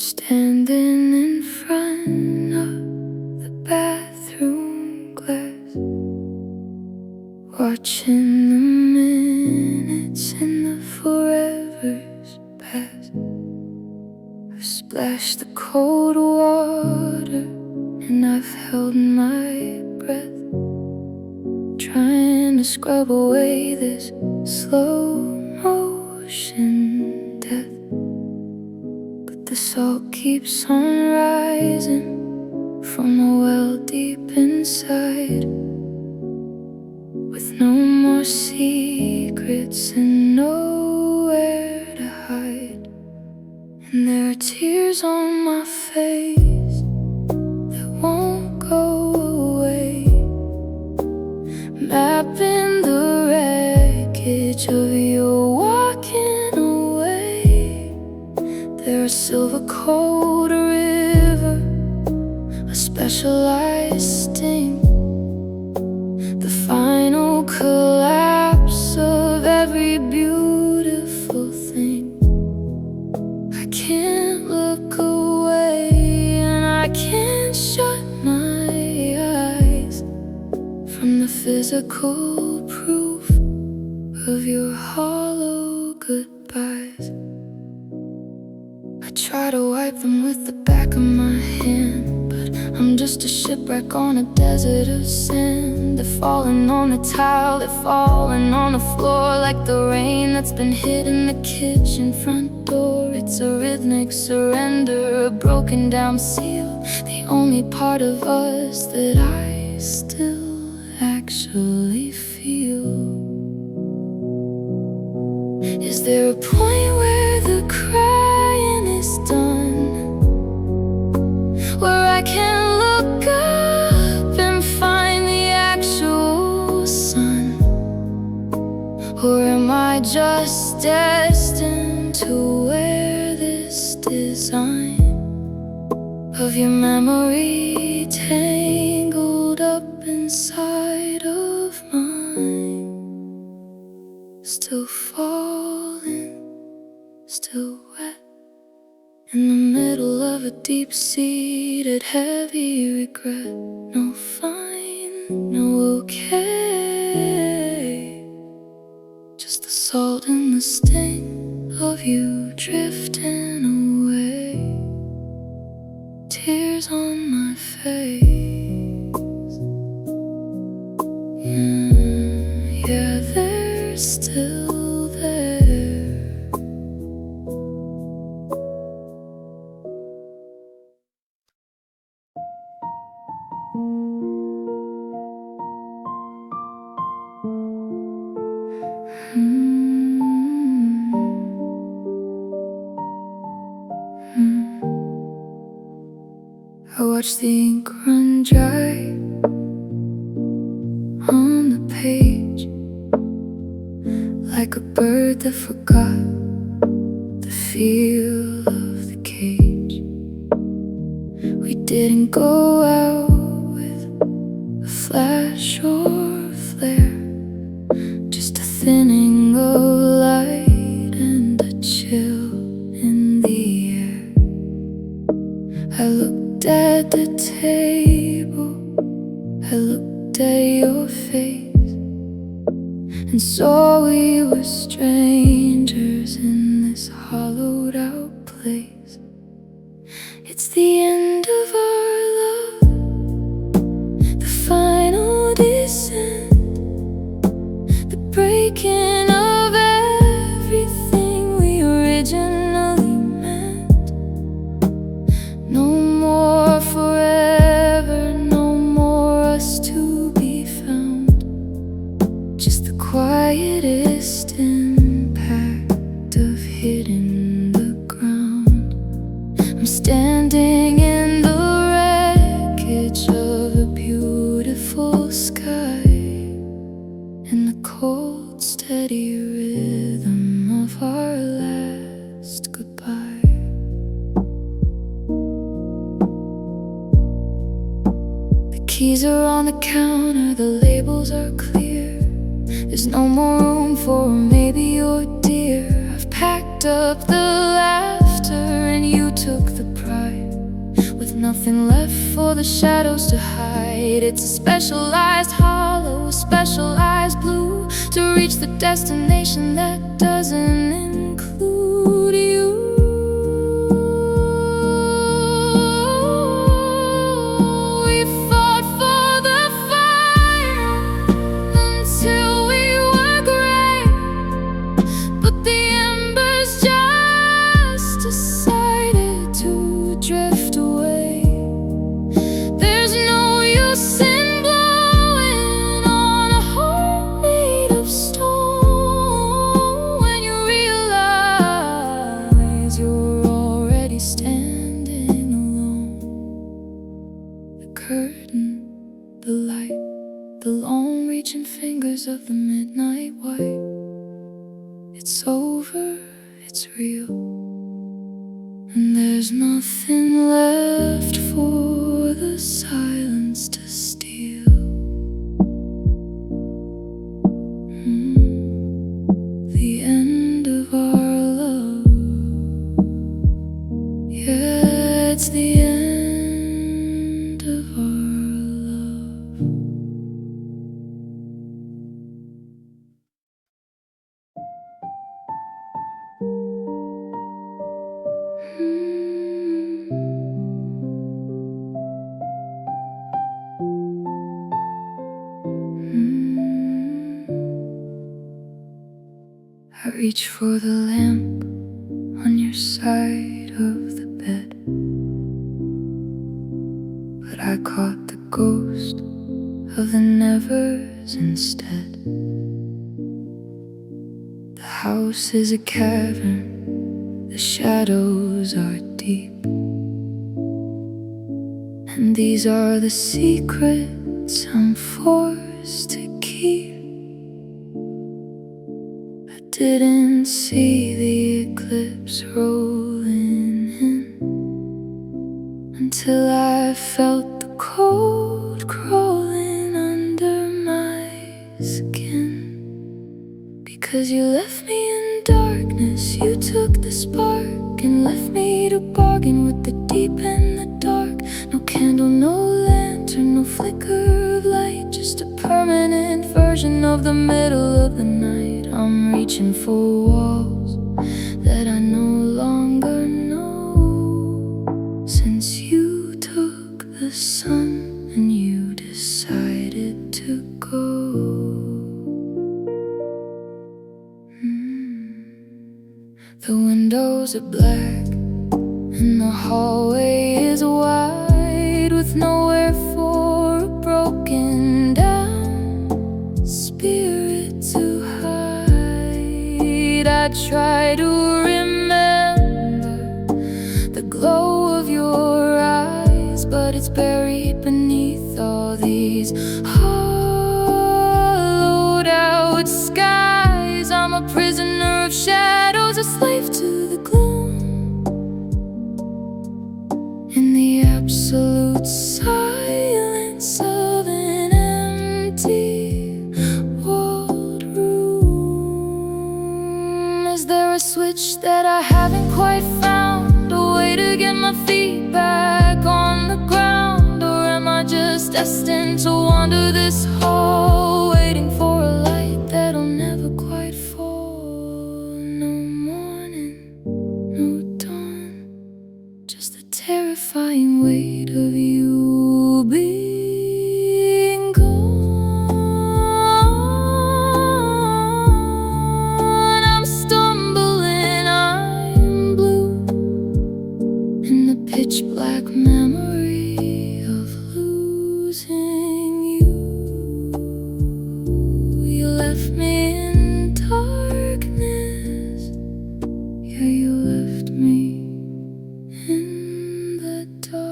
Standing in front of the bathroom glass, watching the minutes and the forevers pass. I've splashed the cold water and I've held my breath, trying to scrub away this slow motion death. The salt keeps on rising from a well deep inside, with no more secrets and nowhere to hide. And there are tears on my face that won't go away, mapping the wreckage of your walking away. There are silver cold river, a specialized sting, the final collapse of every beautiful thing. I can't look away and I can't shut my eyes from the physical proof of your hollow goodbyes. I try to wipe them with the back of my hand, but I'm just a shipwreck on a desert of sand. They're falling on the tile, they're falling on the floor, like the rain that's been hitting the kitchen front door. It's a rhythmic surrender, a broken down seal, the only part of us that I still actually feel. Is there a point where the crying is done, where I can look up and find the actual sun? Or am I just destined to wear this design of your memory tangled up inside of mine? Still falling, still wet, in the middle of a deep-seated heavy regret. No fine, no okay, just the salt and the sting of you drifting away. Tears on my face, yeah, they're still there. I watch the ink run dry on the page, like a bird that forgot the feel of the cage. We didn't go out with a flash or a flare, just a thinning of light and a chill in the air. I looked at the table, I looked at your face, and saw we were strangers in this hollowed out place. It's the end of our love, the final descent, the breaking of everything we originally meant. No more forever, no more us to be found, just the quietest impact of hitting the ground. I'm standing in the wreckage of a beautiful sky, in the cold, steady rhythm of our last goodbye. The keys are on the counter, the labels are clear. There's no more room for maybe or dear. I've packed up the laughter and you took the pride, with nothing left for the shadows to hide. It's a specialized hollow, a specialized blue, to reach the destination that doesn't include you. We fought for the fire until we were gray, but the embers just decided to drift away. There's no use in blowing on a heart made of stone when you realize you're already standing alone. The curtain, the light, the long-reaching fingers of the midnight white. It's over, it's real, and there's nothing left for the silence to steal. The end of our love. Yeah, it's the end of our love. I reach for the lamp on your side of the bed, but I caught the ghost of the nevers instead. The house is a cavern, the shadows are deep, and these are the secrets I'm forced to keep. I didn't see the eclipse rolling in until I felt the cold crawling under my skin. Because you left me in darkness, you took the spark and left me to bargain with the deep and the dark. No candle, no lantern, no flicker of light, just a permanent version of the middle of the night. I'm reaching for walls that I no longer know, since you took the sun and you decided to go. The windows are black and the hallway is wide, with nowhere for a broken down spirit to hide. I try to remember the glow of your eyes, but it's buried beneath all these hollowed out skies. I'm a prisoner of shadows, a slave to the gloom, in the absolute silence of an empty walled room. Is there a switch that I haven't quite found, a way to get my feet back on the ground? Or am I just destined to wander this hall, waiting for a light that'll never quite fall? No morning, no dawn, just the terrifying weight of you being gone. I'm stumbling, I'm blue, in the pitch black memory of losing you. You left me in darkness, yeah, you left me in the dark.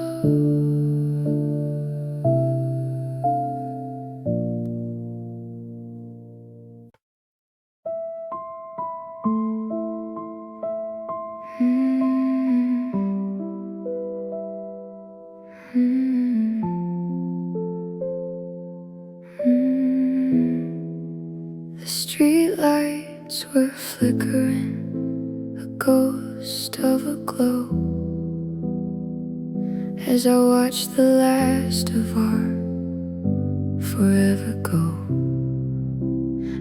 The streetlights were flickering, a ghost of a glow, as I watched the last of our forever go.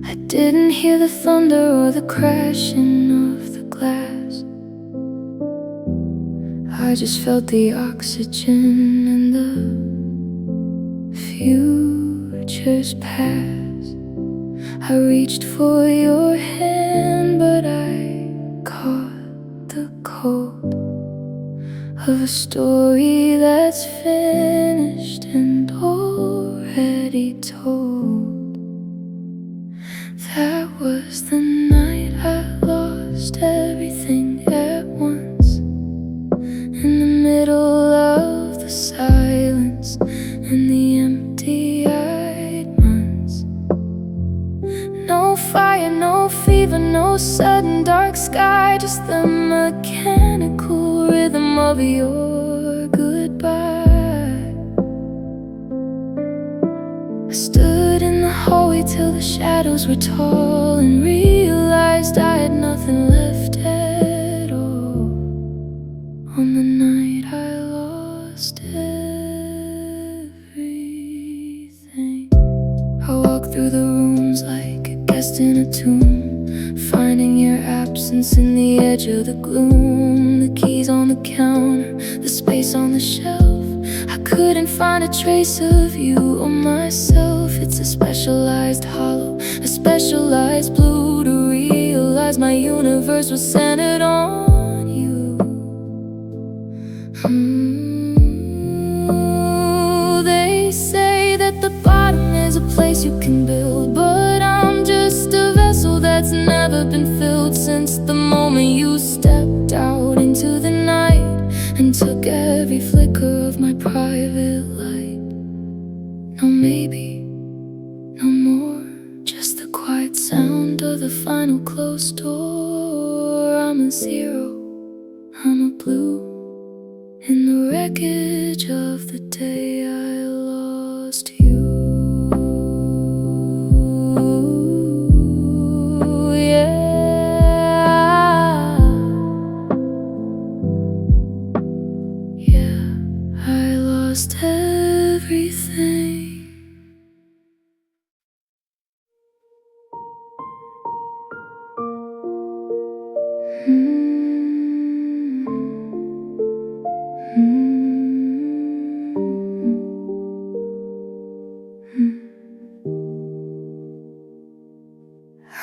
I didn't hear the thunder or the crashing of the glass. I just felt the oxygen and the future's past. I reached for your hand, but I caught the cold of a story that's finished and already told. That was the night I lost everything at once, in the middle of the silence and the empty-eyed months. No fire, no fever, no sudden dark sky, just the mechanical rhythm of your goodbye. I stood in the hallway till the shadows were tall and realized I had nothing left at all. On the night I lost everything, I walked through the rooms like a guest in a tomb, finding your absence in the edge of the gloom. The keys on the counter, the space on the shelf, I couldn't find a trace of you or myself. It's a specialized hollow, a specialized blue, to realize my universe was centered on you. They say that the bottom is a place you can build, but I'm just a vessel that's never been filled since the moment you stepped out into the night and took every flicker of my private light. No maybe, no more, just the quiet sound of the final closed door. I'm a zero, I'm a blue, in the wreckage of the day I lost you. Yeah, I lost everything.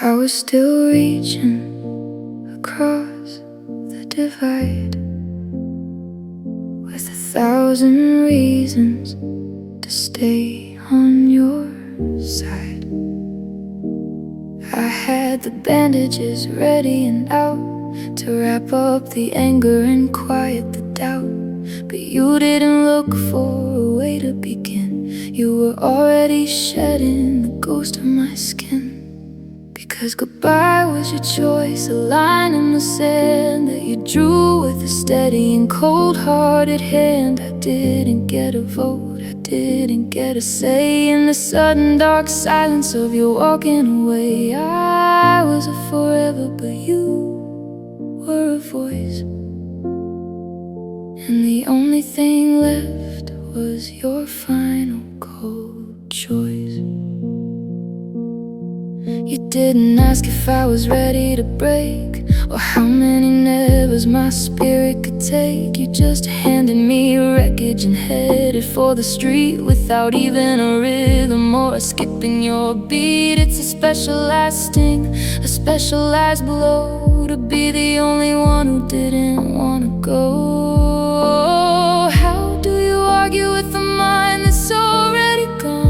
I was still reaching across the divide, with 1,000 reasons to stay on your side. I had the bandages ready and out to wrap up the anger and quiet the doubt, but you didn't look for a way to begin. You were already shedding the ghost of my skin. Because goodbye was your choice, a line in the sand that you drew with a steady and cold-hearted hand. I didn't get a vote, I didn't get a say in the sudden dark silence of your walking away. I was a forever, but you were a voice, and the only thing left was your final cold choice. You didn't ask if I was ready to break, or how many nevers my spirit could take. You just handed me wreckage and headed for the street without even a rhythm or a skip in your beat. It's a specialized sting, a specialized blow, to be the only one who didn't want to go. How do you argue with a mind that's already gone,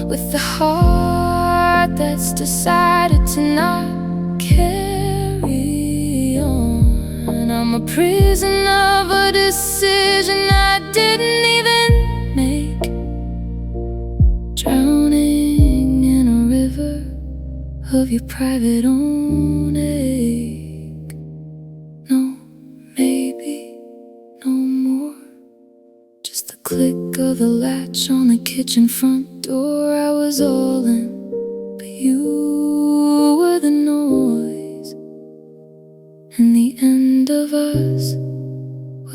with the heart that's decided to not carry on? I'm a prisoner of a decision I didn't even make, drowning in a river of your private own ache. No, maybe, no more, just the click of the latch on the kitchen front door. I was all in, but you were the noise, and the end of us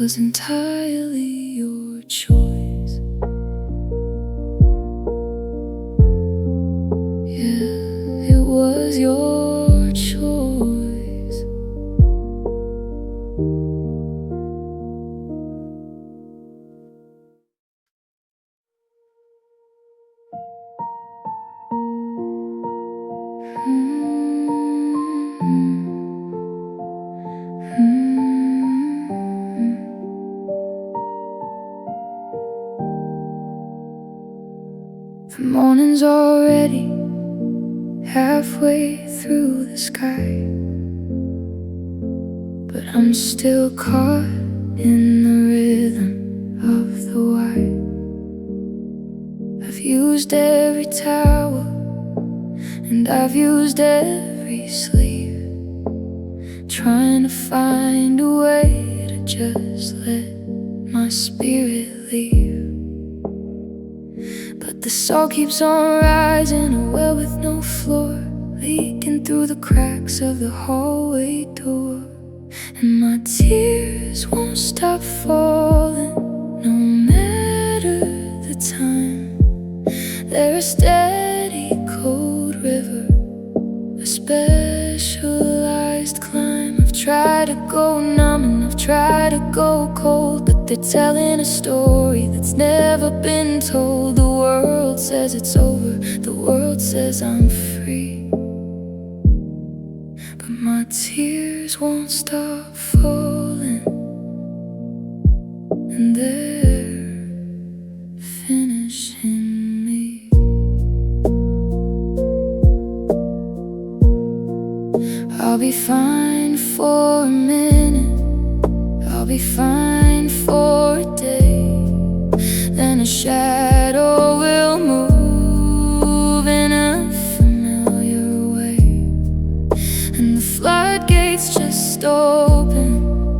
was entirely your choice. Yeah, it was your choice. The morning's already halfway through the sky, but I'm still caught in the rhythm of the wire. I've used every towel and I've used every sleeve, trying to find a way to just let my spirit leave. But the salt keeps on rising, a well with no floor, leaking through the cracks of the hallway door. And my tears won't stop falling, no matter the time. They're a steady cold river, a specialized climb. I've tried to go numb and I've tried to go cold, but they're telling a story that's never been told. The world says it's over, the world says I'm free, but my tears won't stop falling, and they're finishing me. I'll be fine for a minute, I'll be fine for a day, then a shadow will move in a familiar way, and the floodgates just open.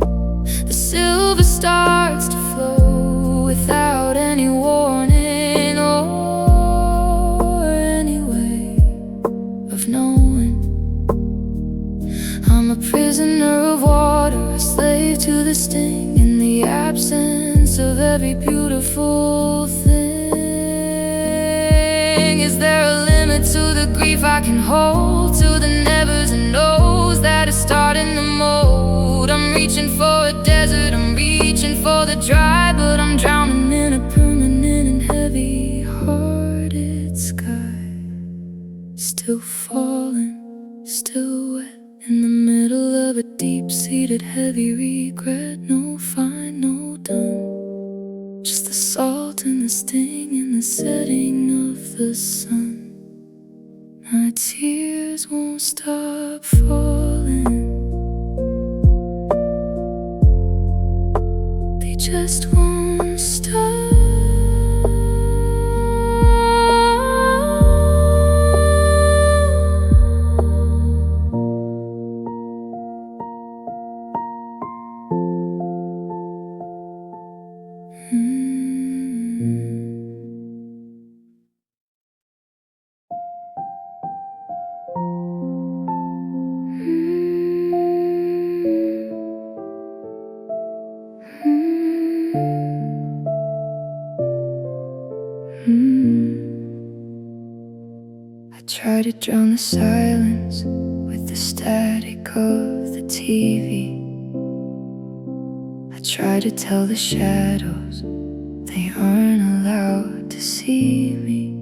The silver starts to flow without any warning or any way of knowing. I'm a prisoner of water, a slave to the sting, in the absence of every beautiful thing. Is there a limit to the grief I can hold, to the nevers and no's that are starting to mold? I'm reaching for a desert, I'm reaching for the dry, but I'm drowning in a permanent and heavy-hearted sky. Still falling, still wet, in the middle of a deep-seated heavy regret. No fine, no done, just the salt and the sting in the setting of the sun. My tears won't stop falling, they just won't stop. I try to drown the silence with the static of the TV. I try to tell the shadows they aren't allowed to see me.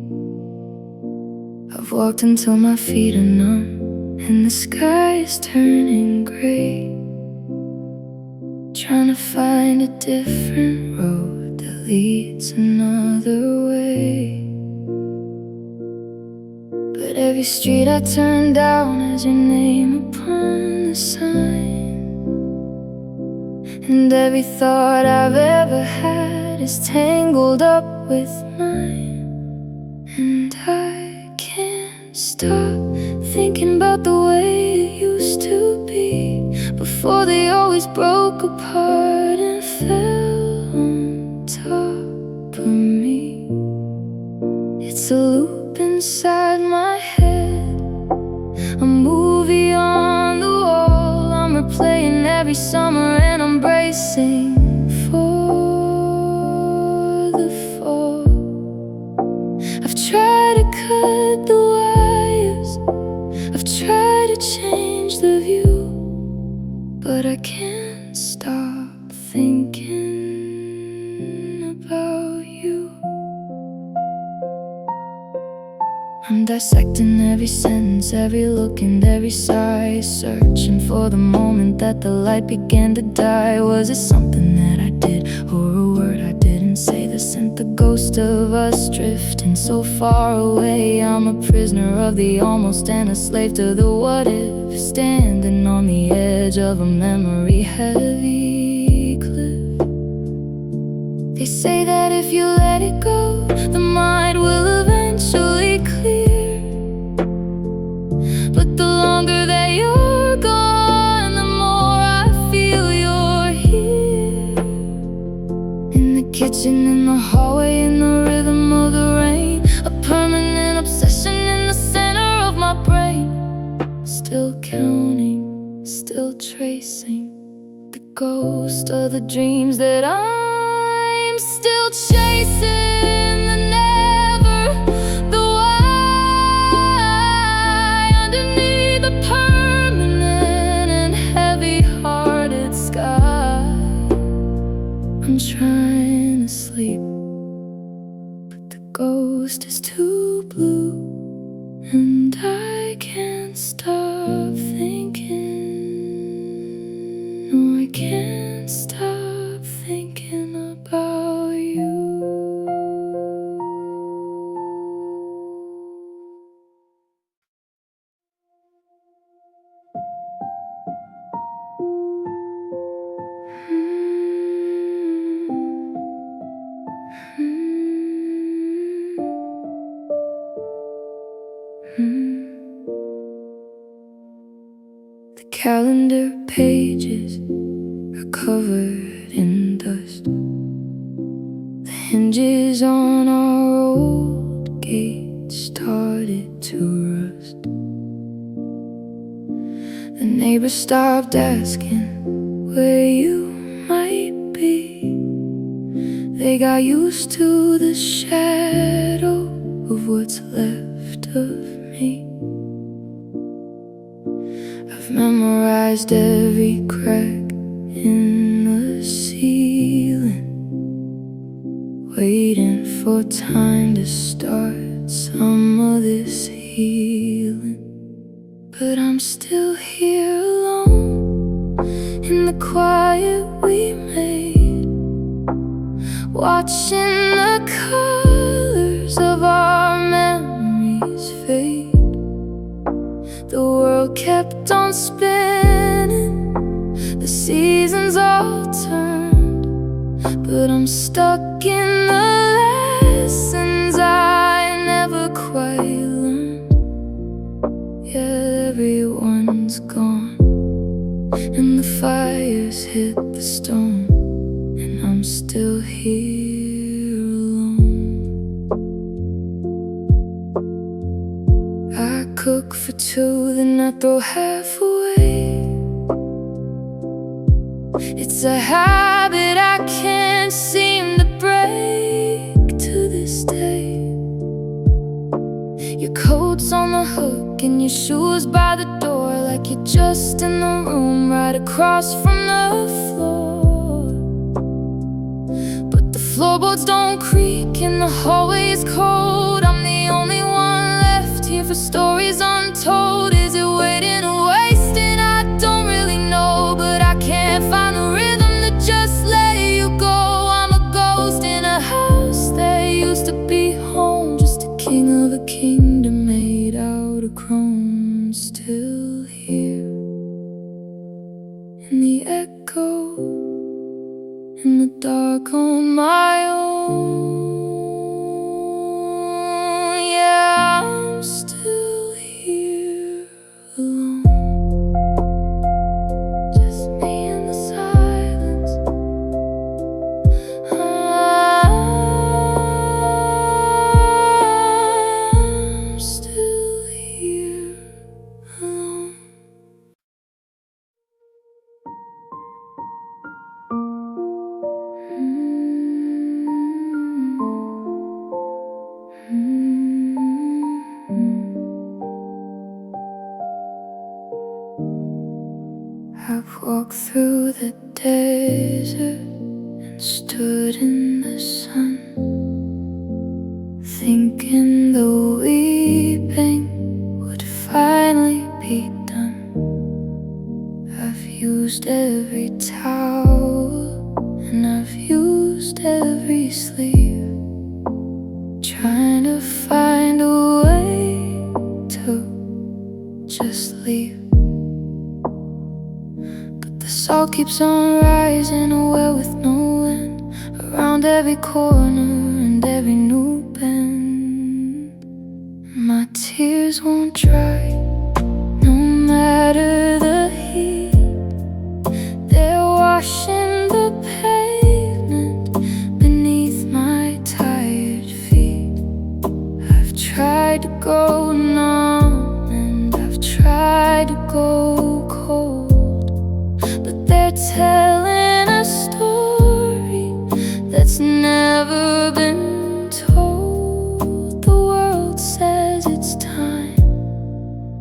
I've walked until my feet are numb and the sky is turning gray, trying to find a different road that leads another way. But every street I turn down has your name upon the sign, and every thought I've ever had is tangled up with mine. And I can't stop thinking about the way it used to be, before they always broke apart and fell on top of me. It's a loop inside my head, a movie on the wall. I'm replaying every summer and I'm bracing change the view, but I can't stop thinking about you. I'm dissecting every sentence, every look and every sigh, searching for the moment that the light began to die. Was it something that I did, or a word I didn't say, that sent the ghost of us drifting so far away? I'm a prisoner of the almost and a slave to the what if, standing on the edge of a memory-heavy cliff. They say that if you let it go, the mind will eventually clear. But the longer that you're gone, the more I feel you're here. In the kitchen, in the hallway, in the rhythm of the rain, a permanent obsession in the center of my brain. Still counting, still tracing the ghost of the dreams that I'm still chasing. The never, the why, underneath the permanent and heavy-hearted sky. I'm trying to sleep, but the ghost is too blue, and I can't stop thinking. No, I can't stop thinking about you. The calendar pages are covered in dust. The hinges on our old gate started to rust. The neighbors stopped asking where you might be. They got used to the shadow of what's left of me. I've memorized every crack in the ceiling, waiting for time to start some of this healing. But I'm still here alone in the quiet we made, watching the colors of our memories fade. The world kept on spinning, the seasons all turned, but I'm stuck in the lessons I never quite learned. Yeah, everyone's gone, and the fires hit the stone, and I'm still here alone. I cook for two, then I throw half away. It's a habit I can't seem to break to this day. Your coat's on the hook and your shoes by the door, like you're just in the room right across from the floor. But the floorboards don't creak and the hallway is cold. I'm the only one left here for stories untold. Is it waiting or wasting? I don't really know, but I can't find the rhythm to just let you go. I'm a ghost in a house that used to be home, just a king of a kingdom made out of chrome. Still here in the echo, in the dark on my own. Yeah, I'm still here alone, just me in the silence. I'm still here alone. walked through the desert and stood in the sun, thinking the weeping would finally be done. I've used every towel and I've used every sleeve, trying to find a way to just leave. But the salt keeps on rising, a well with no end, around every corner and every new bend. My tears won't dry, no matter the heat. They're washing the pavement beneath my tired feet. I've tried to go numb and I've tried to go cold, but they're telling a story that's never been told. The world says it's time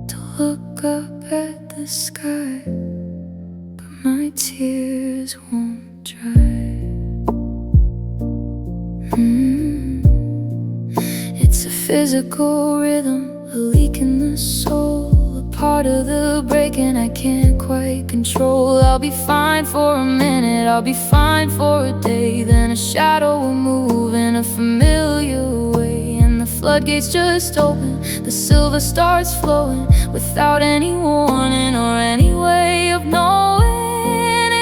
to look up at the sky, but my tears won't dry. It's a physical rhythm, a leak in the soul, a part of the breaking I can't quite control. I'll be fine for a minute, I'll be fine for a day, then a shadow will move in a familiar way, and the floodgates just open, the silver starts flowing without any warning or any way of knowing.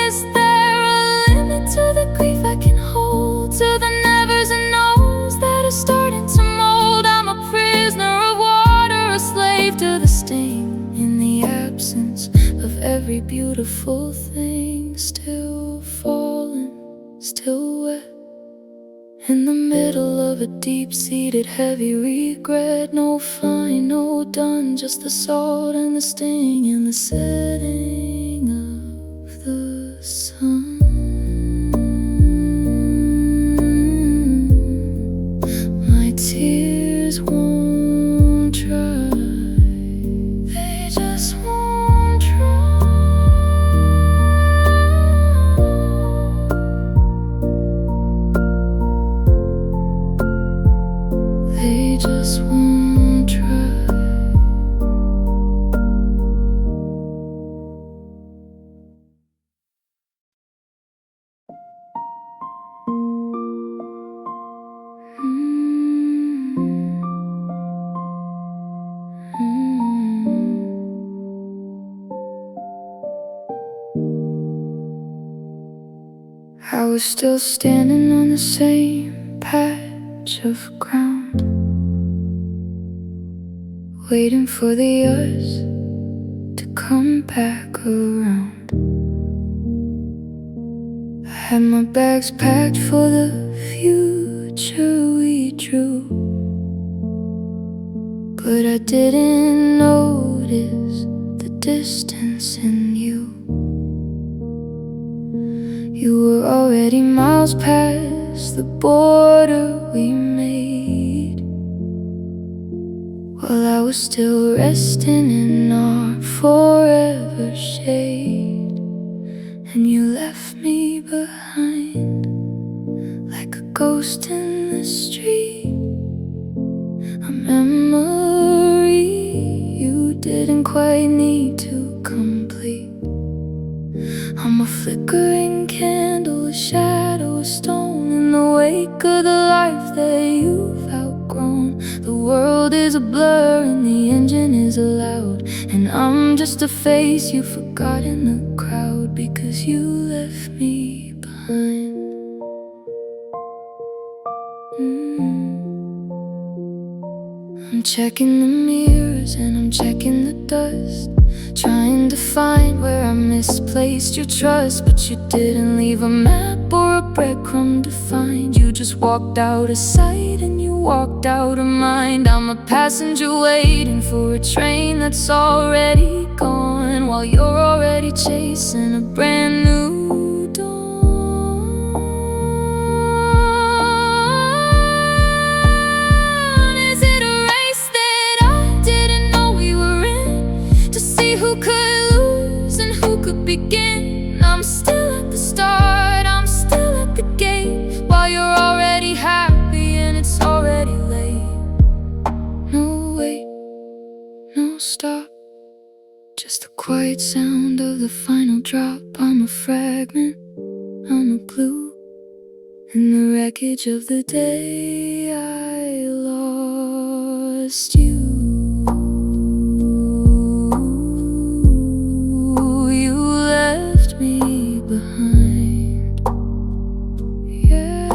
Is there a limit to the grief I can hold, to the nevers and no's that are starting to mold? I'm a prisoner of water, a slave to the sting, in the absence of every beautiful thing, still falling, still wet, in the middle of a deep-seated heavy regret. No fine, no done, just the salt and the sting in the setting of the sun. My tears won't dry, they just won't dry. They just won't try. I was still standing on the same patch of ground, waiting for the us to come back around. I had my bags packed for the future we drew, but I didn't notice the distance in you. You were already miles past the border we made, while I was still resting in our forever shade. And you left me behind like a ghost in the street, a memory you didn't quite need to complete. I'm a flickering candle, a shadow, a stone in the wake of the life that you've outgrown. The world is a blur and the engine is loud, and I'm just a face you forgot in the crowd, because you left me behind. I'm checking the mirrors and I'm checking the dust, trying to find where I misplaced your trust. But you didn't leave a map or a breadcrumb to find. You just walked out of sight and you walked out of mind. I'm a passenger waiting for a train that's already gone, while you're already chasing a brand new dawn. Is it a race that I didn't know we were in, to see who could lose and who could begin? I'm still at the start, I'm still at the gate, while you're already happy and it's already late. No wait, no stop, just the quiet sound of the final drop. I'm a fragment, I'm a glue in the wreckage of the day I lost you. You left me behind. Yeah,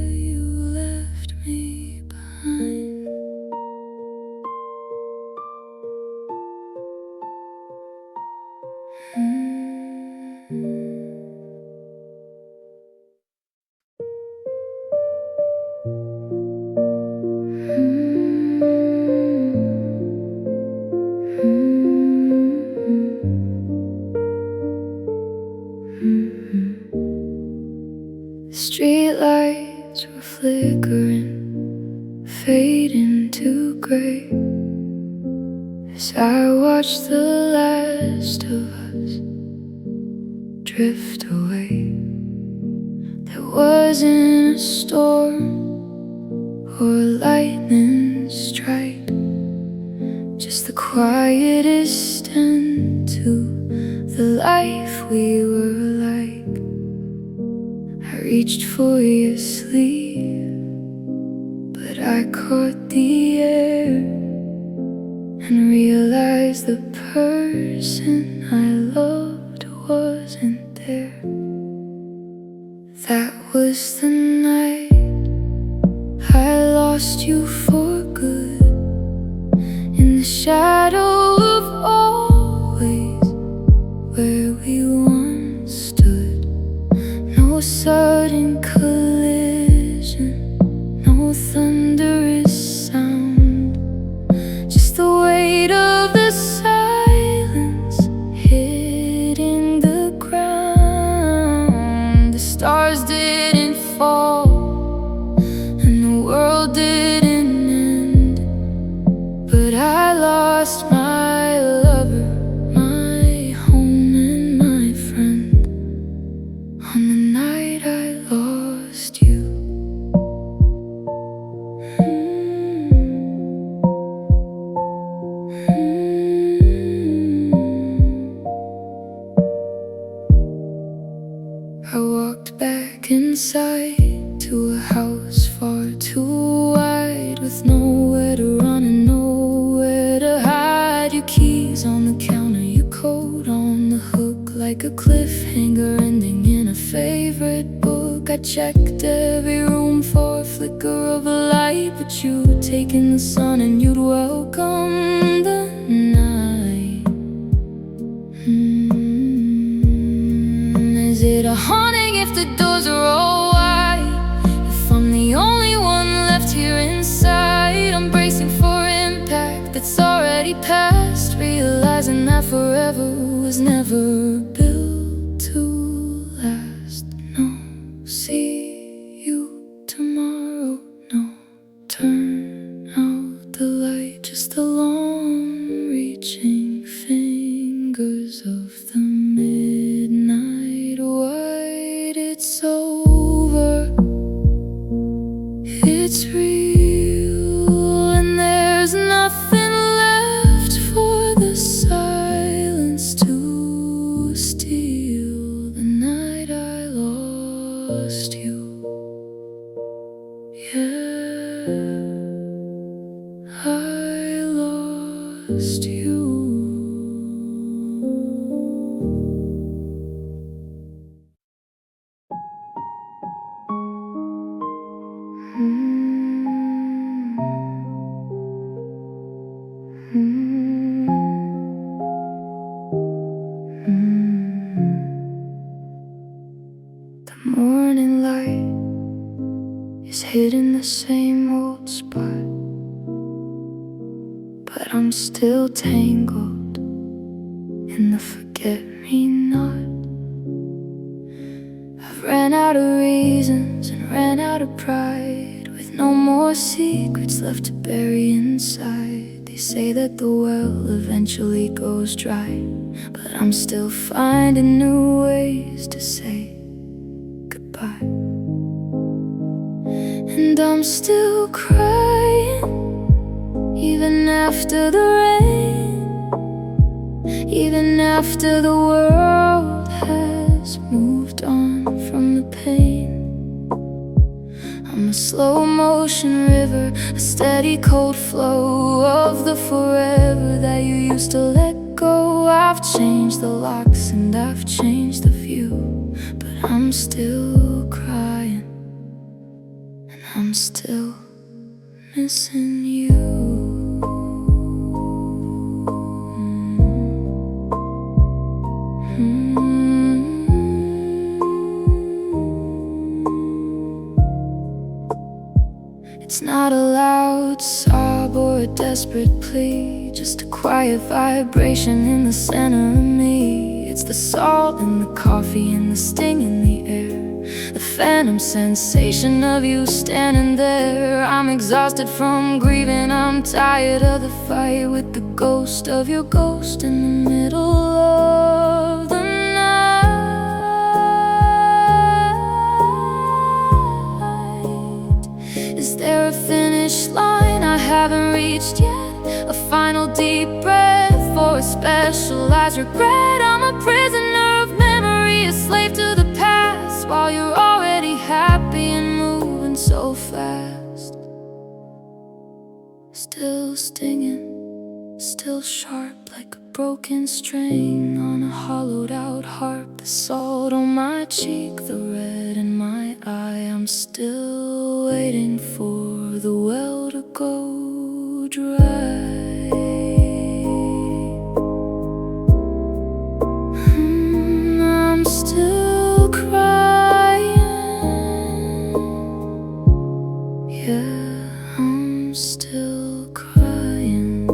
you left me behind. Street lights were flickering, fading to gray, as I watched the last of us drift away. There wasn't a storm or lightning strike, just the quietest end to the life we were like. I reached for your sleeve, but I caught the air and realized the person I loved wasn't there. That was the night I lost you for good, in the shadow of always where we once stood. No sudden collision, no thunderous sound, just the weight of the silence hitting the ground. The stars didn't fall and the world didn't end, but I lost my lover, my home and my friend, on the night I lost you. I walked back inside to a house far too wide, with nowhere to run and nowhere to hide. Your keys on the counter, your coat on the hook, like a cliffhanger ending in a favorite book. I checked every room for a flicker of a light, but you'd taken the sun and you'd welcome the night. Is it a haunting if the doors are all wide? If I'm the only one left here inside, I'm bracing for impact that's already past, realizing that forever was never built to last. No, see you tomorrow. No, turn out the light, just the long reaching fingers of the midnight white. It's over, it's real, and there's nothing left for the silence to steal. The night I lost you, yeah, I lost you. The morning light is hidden the same old spot, but I'm still tangled in the forget-me-not. I've ran out of reasons and ran out of pride, with no more secrets left to bury inside. They say that the well eventually goes dry, but I'm still finding new ways to say goodbye. And I'm still crying, even after the rain, even after the world has moved on from the pain. I'm a slow motion river, a steady cold flow of the forever that you used to let go. I've changed the locks and I've changed the view, but I'm still crying, and I'm still missing you. It's not a loud sob or a desperate plea, just a quiet vibration in the center of me. It's the salt in the coffee and the sting in the air, the phantom sensation of you standing there. I'm exhausted from grieving, I'm tired of the fight with the ghost of your ghost in the middle of the night. Is there a finish line I haven't reached yet? A final deep breath for a specialized regret? I'm a prisoner of memory, a slave to the past, while you're already happy and moving so fast. Still stinging, still sharp like a broken string on a hollowed out harp. The salt on my cheek, the red in my eye. I'm still waiting for the well to go dry. I'm still crying. Yeah, I'm still crying.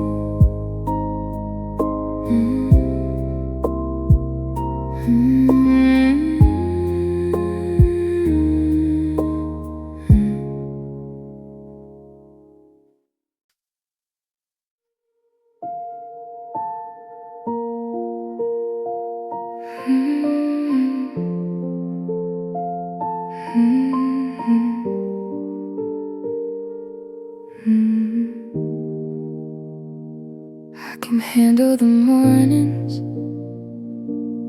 I can handle the mornings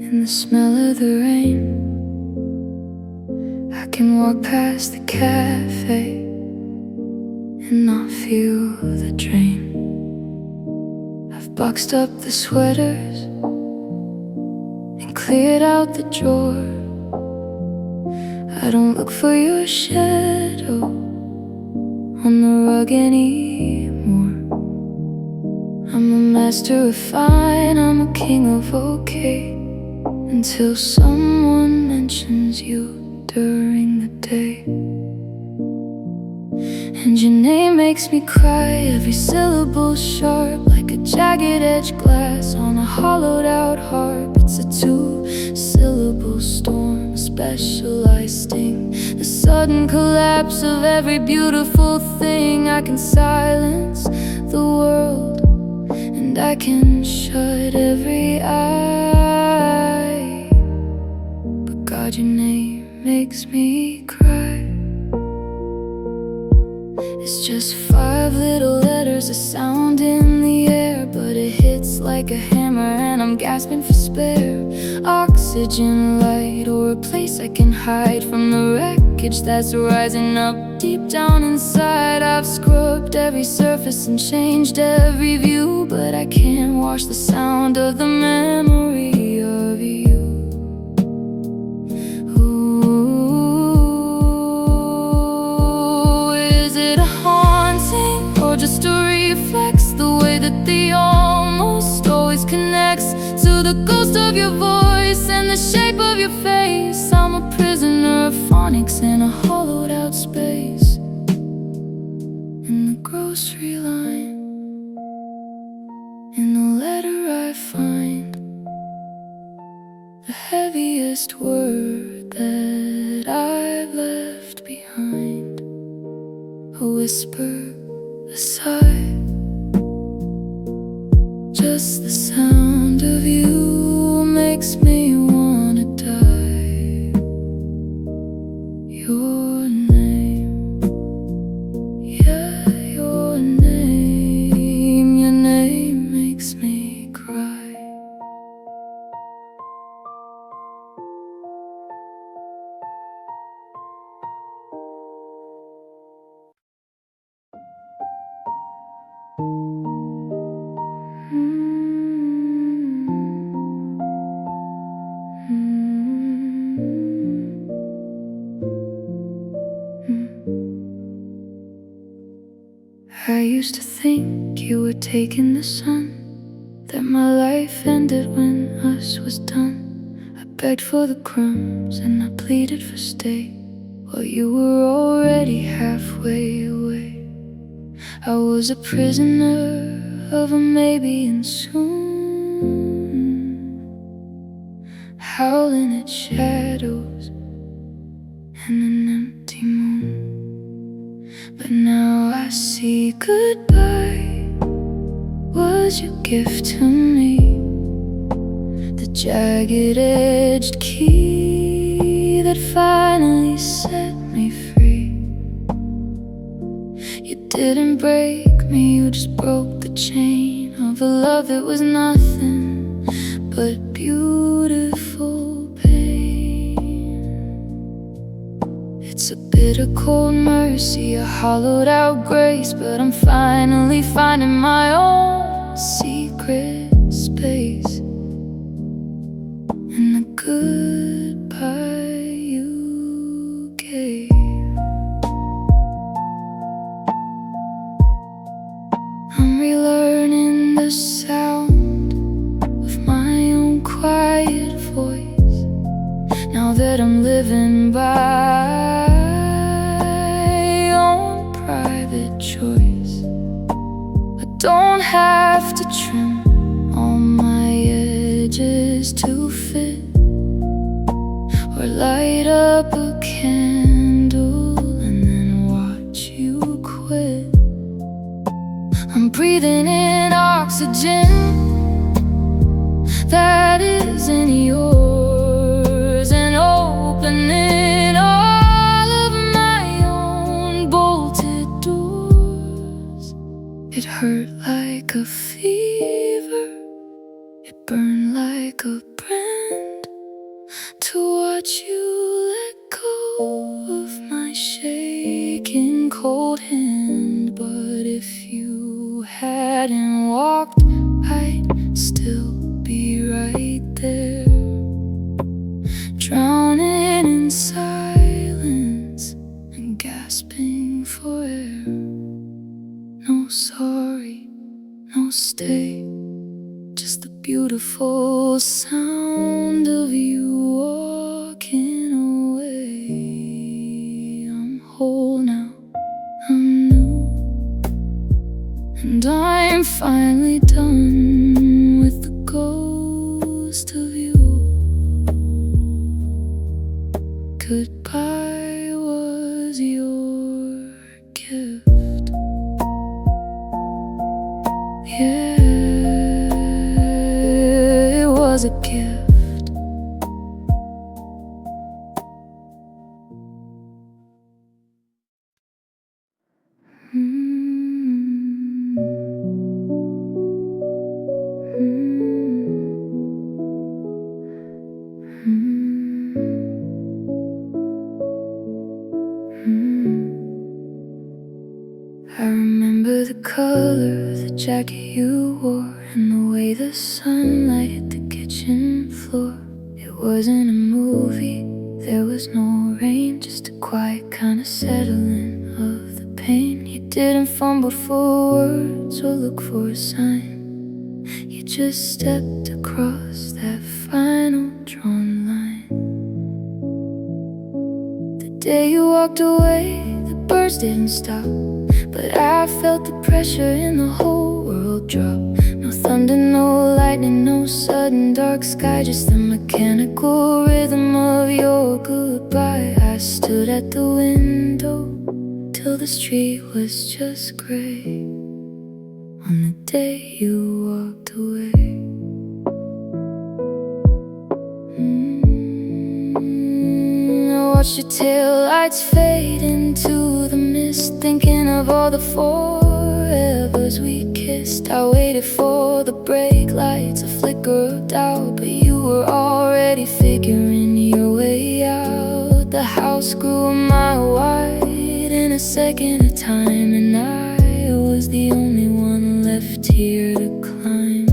and the smell of the rain. I can walk past the cafe and not feel the drain. I've boxed up the sweaters and cleared out the drawer. I don't look for your shadow on the rug anymore. I'm a master of fine, I'm a king of okay, until someone mentions you during the day. And your name makes me cry, every syllable sharp like a jagged-edged glass on a hollowed-out harp. It's a two-syllable storm, a specialized sting, the sudden collapse of every beautiful thing. I can silence the world, and I can shut every eye, but God, your name makes me cry. It's just 5 little letters, a sound in the air, but it hits like a hammer and I'm gasping for spare oxygen, light, or a place I can hide from the wreckage that's rising up deep down inside. I've scrubbed every surface and changed every view, but I can't wash the sound of the memory of you. Or just a reflex, the way that the almost always connects to the ghost of your voice and the shape of your face. I'm a prisoner of phonics in a hollowed out space, in the grocery line, in the letter I find, the heaviest word that I've left behind. A whisper, a sigh, just the sound of you. makes me wanna die. Your name, yeah, your name makes me cry. I used to think you were taking the sun, that my life ended when us was done. I begged for the crumbs and I pleaded for stay, while you were already halfway away. I was a prisoner of a maybe and soon, howling at shadows and an empty moon. But now I see goodbye was your gift to me, the jagged-edged key that finally set me free. You didn't break me, you just broke the chain of a love that was nothing but beautiful pain. It's a bitter cold mercy, a hollowed out grace, but I'm finally finding my own secret space. And the goodbye you gave, I'm relearning the sound of my own quiet voice, now that I'm living by own private choice. I don't have to trim all my edges to fit, or light up a candle and then watch you quit. I'm breathing in oxygen that isn't yours, and opening all of my own bolted doors. It hurt like a fever, it burned like a brand, to watch you let go of my shaking cold hand. But if you hadn't walked, I'd still be right there, drowning in silence and gasping for air. No sorry, no stay, just the beautiful sound of you walking away. I'm whole now, I'm new, and I'm finally done with the ghost of you. Goodbye was your gift, yeah, it was a gift. I remember the color of the jacket you wore, and the way the sunlight hit the kitchen floor. It wasn't a movie, there was no rain, just a quiet kind of settling of the pain. You didn't fumble for words or look for a sign, you just stepped across that final drawn line. The day you walked away, the birds didn't stop, but I felt the pressure in the whole world drop. No thunder, no lightning, no sudden dark sky, just the mechanical rhythm of your goodbye. I stood at the window till the street was just gray, on the day you walked away. watched your taillights fade into the mist, thinking of all the forevers we kissed. I waited for the brake lights, a flicker of doubt, but you were already figuring your way out. The house grew a mile wide in a second of time, and I was the only one left here to climb.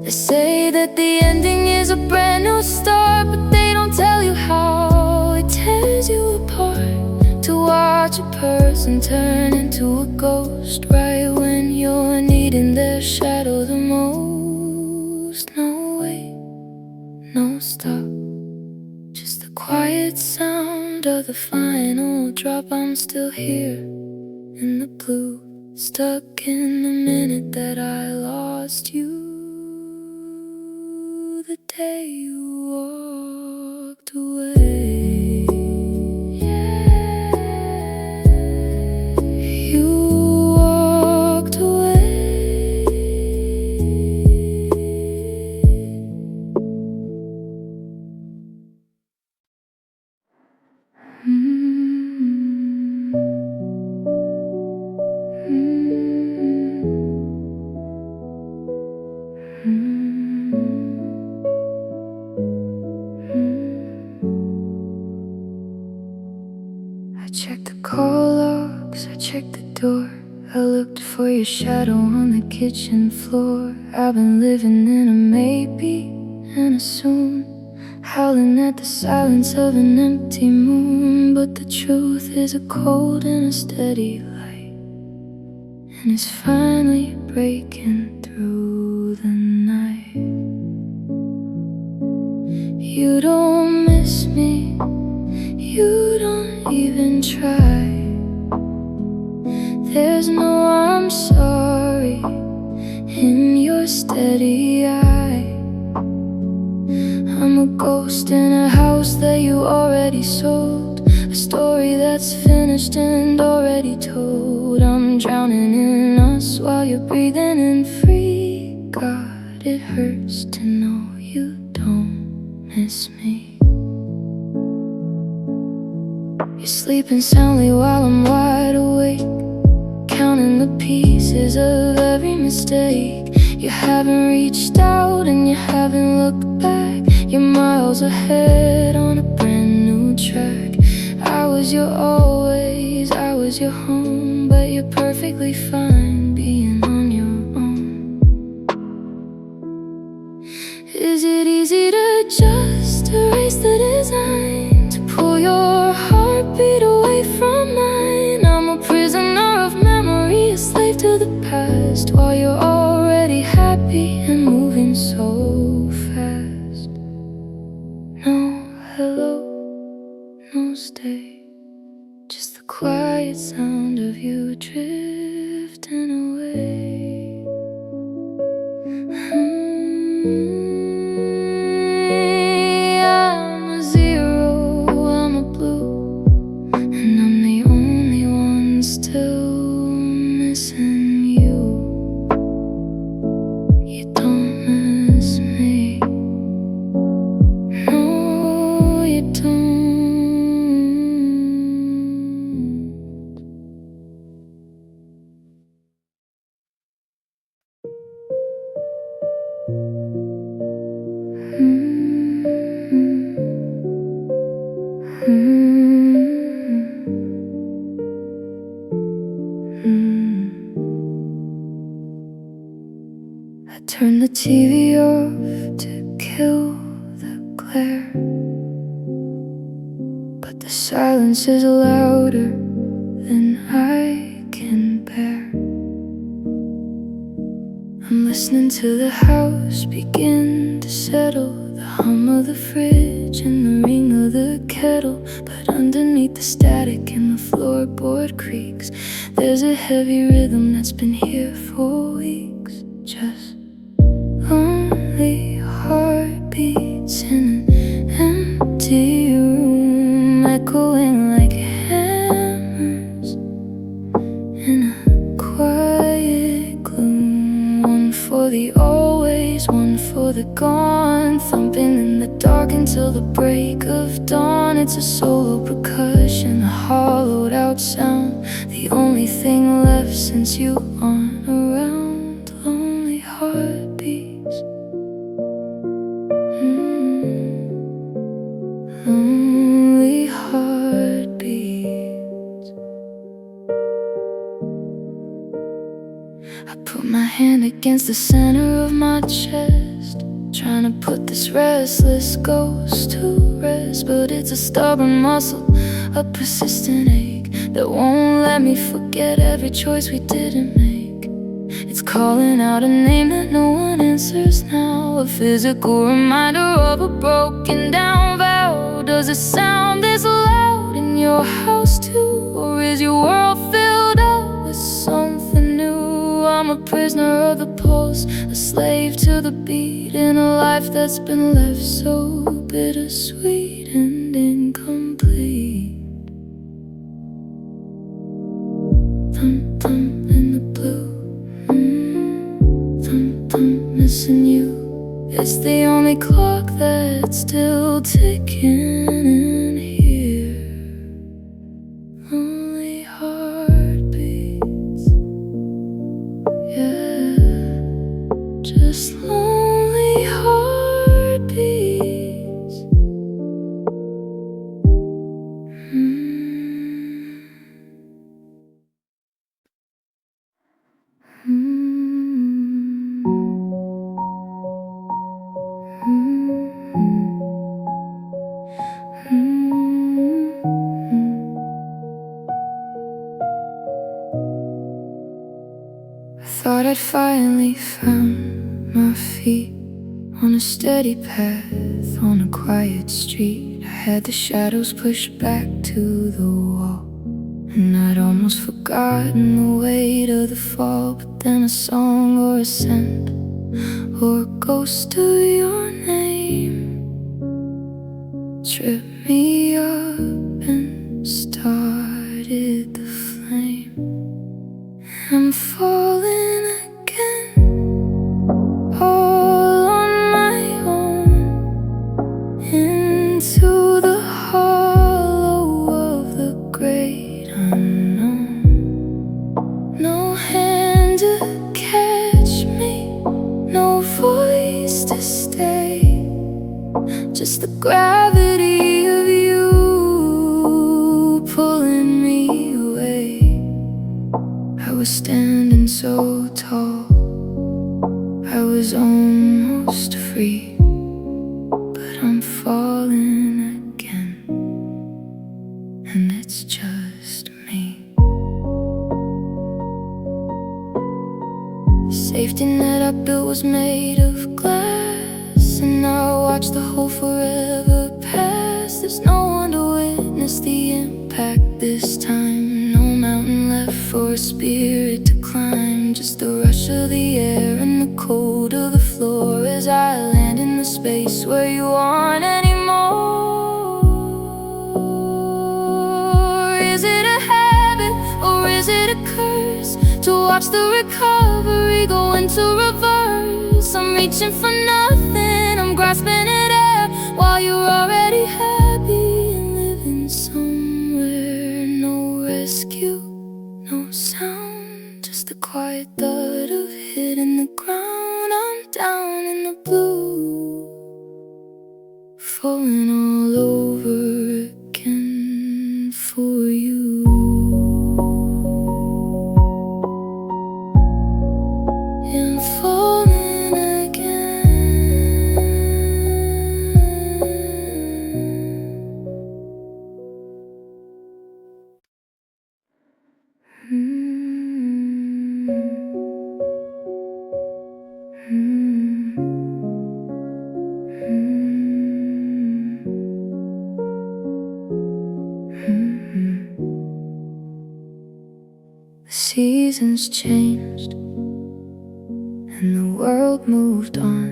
They say that the ending is a brand new start, but they don't tell you how it tears you apart. To watch a person turn into a ghost right when you're needing their shadow the most. No wait, no stop, just the quiet sound of the final drop. I'm still here in the blue, stuck in the minute that I lost you. The day you walked away, yeah, you walked away. I checked the call logs, I checked the door, I looked for your shadow on the kitchen floor. I've been living in a maybe and a soon, howling at the silence of an empty moon. But the truth is a cold and a steady light, and it's finally breaking through the night. You don't miss me, you don't even try. There's no I'm sorry in your steady eye. I'm a ghost in a house that you already sold, a story that's finished and already told. I'm drowning in us while you're breathing in free. God, it hurts to know you don't miss me. You're sleeping soundly while I'm wide awake, counting the pieces of every mistake. You haven't reached out and you haven't looked back. You're miles ahead on a brand new track. I was your always, I was your home, but you're perfectly fine being on your own. Is it easy to just erase the design, to pull your heartbeat away from mine? I'm a prisoner of memory, a slave to the past, while you're already happy and moving so fast. No hello, no stay, just the quiet sound of you drifting away. I'm a zero, I'm a blue, and I'm the only one still missing you. You don't miss me, no you don't. I turned the TV off to kill the glare, but the silence is louder than I can bear. I'm listening to the house begin to settle, the hum of the fridge and the ring of the kettle. But underneath the static and the floorboard creaks, there's a heavy rhythm that's been here for weeks. Just lonely heartbeats in an empty room, echoing like hammers in a quiet gloom. One for the always, one for the gone, thumping in the dark until the break of dawn. It's a solo percussion, a hollowed out sound, the only thing left since you aren't around. Lonely heartbeats, lonely heartbeats. I put my hand against the center of my chest, trying to put this restless ghost to rest. But it's a stubborn muscle, a persistent ache that won't let me forget every choice we didn't make. It's calling out a name that no one answers now, a physical reminder of a broken down vow. Does it sound this loud in your house too? Or is your world filled up with something new? I'm a prisoner of the pulse, a slave to the beat, in a life that's been left so bittersweet and incomplete. Thump, thump in the blue, thump, thump, missing you. It's the only clock that's still ticking in here. Only heartbeats, yeah, just lonely heartbeats. I thought I'd finally found my feet on a steady path, on a quiet street. I had the shadows pushed back to the wall, and I'd almost forgotten the weight of the fall. But then a song or a scent or a ghost of your name tripped me up and started the flame. I'm falling again, all on my own, into the hollow of the great unknown. No hand to catch me, no voice to stay, just the gravity of you pulling me away. I was standing so tall, I was almost free, but I'm falling again, and it's just me. The safety net I built was made of glass, and now I watch the whole forever pass. There's no one to witness the impact this time, no mountain left for a spirit to climb, just the rush of the air and the cold of the floor as I land in the space where you aren't anymore. Is it a habit or is it a curse to watch the recovery go into reverse? I'm reaching for nothing, I'm grasping at air, while you're already happy and living somewhere. No rescue, no sound, just the quiet thud of hitting the ground. I'm down in the blue, falling all over again for you. And falling again. The seasons changed and the world moved on,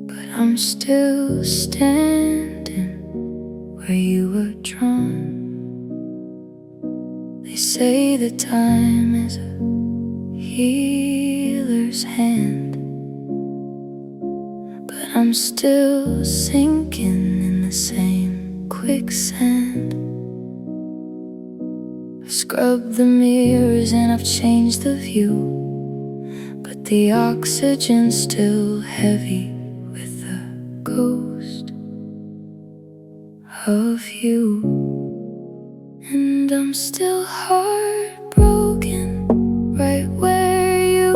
but I'm still standing where you were drawn. They say that time is a healer's hand, I'm still sinking in the same quicksand. I've scrubbed the mirrors and I've changed the view, but the oxygen's still heavy with the ghost of you. And I'm still heartbroken right where you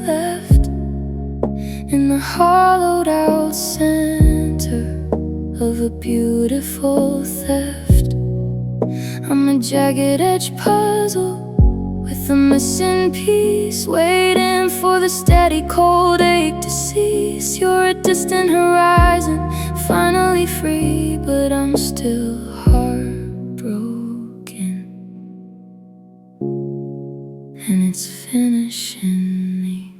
left, in the hollowed out center of a beautiful theft. I'm a jagged edge puzzle with a missing piece, waiting for the steady cold ache to cease. You're a distant horizon, finally free, but I'm still heartbroken, and it's finishing me.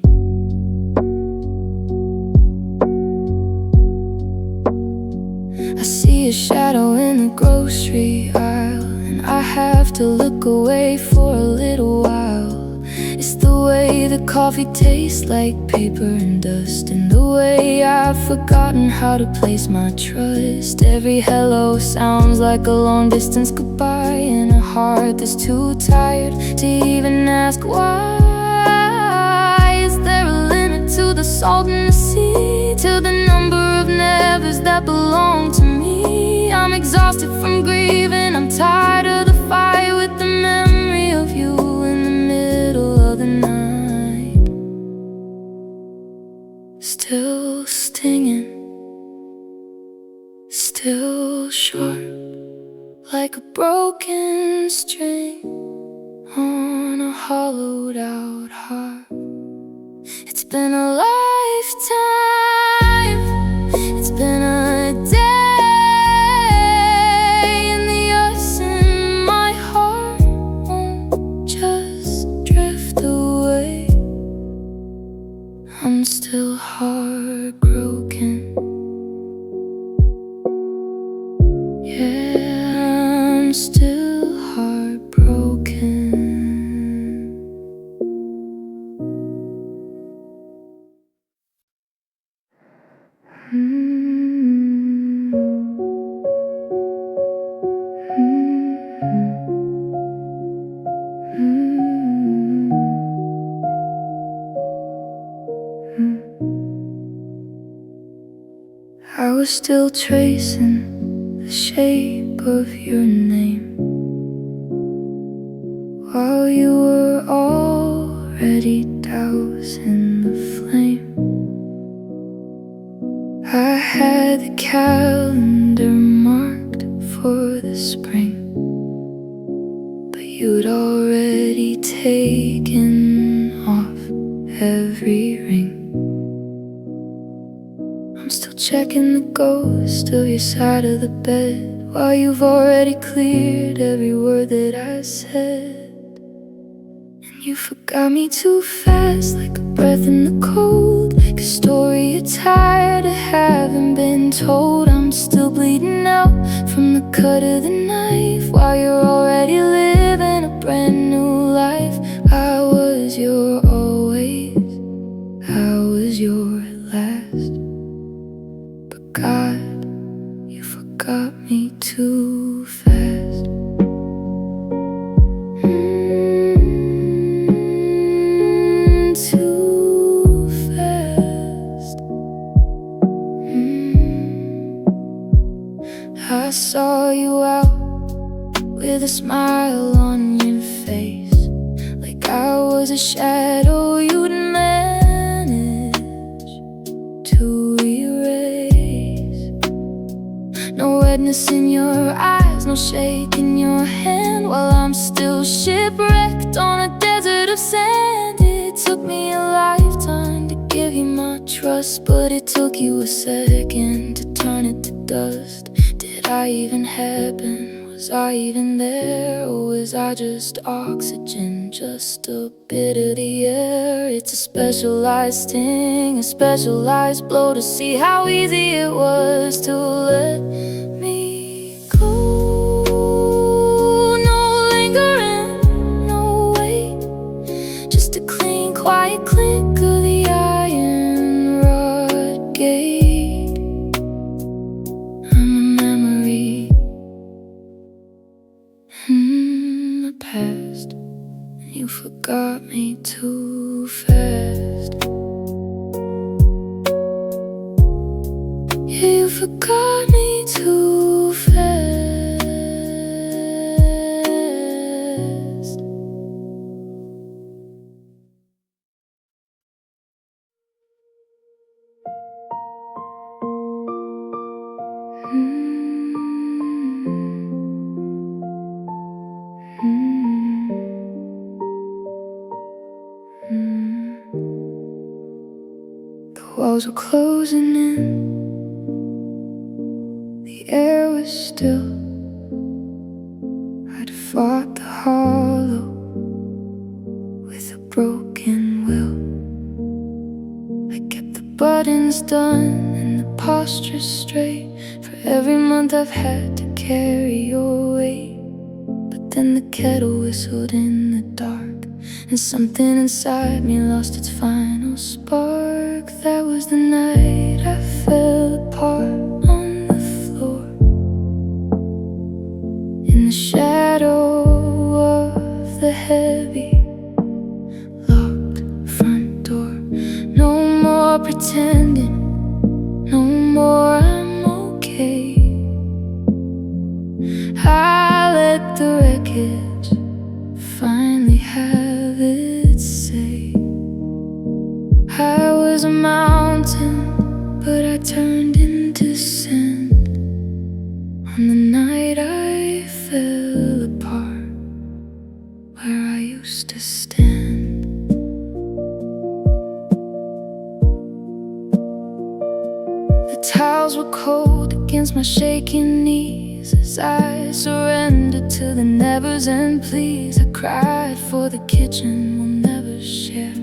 I see a shadow in the grocery aisle, and I have to look away for a little while. It's the way the coffee tastes like paper and dust, and the way I've forgotten how to place my trust. Every hello sounds like a long distance goodbye in a heart that's too tired to even ask why. Is there a limit to the salt in the sea, to the number of nevers that belong to me? I'm exhausted from grieving, I'm tired of the fight with the memory of you in the middle of the night. Still stinging, still sharp, like a broken string on a hollowed out heart. It's been a lifetime, it's been a day, and the ice in my heart won't just drift away. I'm still heartbroken. Yeah, I'm still heartbroken. I was still tracing the shape of your name while you were already dousing the flame. I had the calendar marked for the spring, but you'd already taken off every ring. I'm still checking the ghost of your side of the bed, while you've already cleared every word that I said. And you forgot me too fast, like a breath in the cold, like a story you're tired of having been told. I'm still bleeding out from the cut of the knife, while you're already living a brand new life. I was your always, I was your last, but God, you forgot me too fast. Too fast. I saw you out with a smile on your face, like I was a shadow you'd manage to erase. No redness in your eyes, no shake in your hand, while I'm still shipwrecked on a desert of sand. It took me a lifetime to give you my trust, but it took you a second to turn it to dust. Did I even happen? Was I even there? Or was I just oxygen, just a bit of the air? It's a specialized sting, a specialized blow, to see how easy it was to let me go. No lingering, no wait, just a clean, quiet clink of the iron rod gate. Yeah, you forgot me too fast. The walls were closing in, the air was still. I'd fought the hollow with a broken will. I kept the buttons done and the posture straight. For every month I've had to carry your weight. But then the kettle whistled in the dark, and something inside me lost its final spark. That was the night I fell apart on the floor, in the shadow of the heavy locked front door. No more pretending, no more I'm okay. I let the wreckage finally have its say. I was a mountain, but I turned into sand on the night I fell apart, where I used to stand. The tiles were cold against my shaking knees as I surrendered to the nevers and please. I cried for the kitchen we'll never share,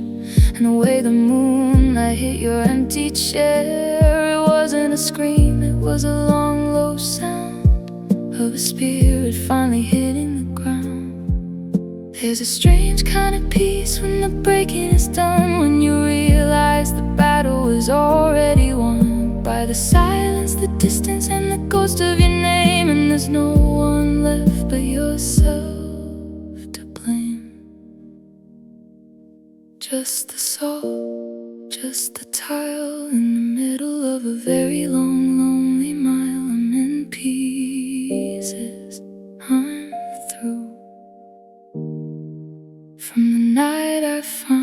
and the way the moonlight hit your empty chair. It wasn't a scream, it was a long, low sound of a spirit finally hitting the ground. There's a strange kind of peace when the breaking is done, when you realize the battle was already won. By the silence, the distance, and the ghost of your name. And there's no one left but yourself to blame. Just the salt, just the tile in the middle of a very long, lonely mile. I'm in pieces, I'm through. From the night I found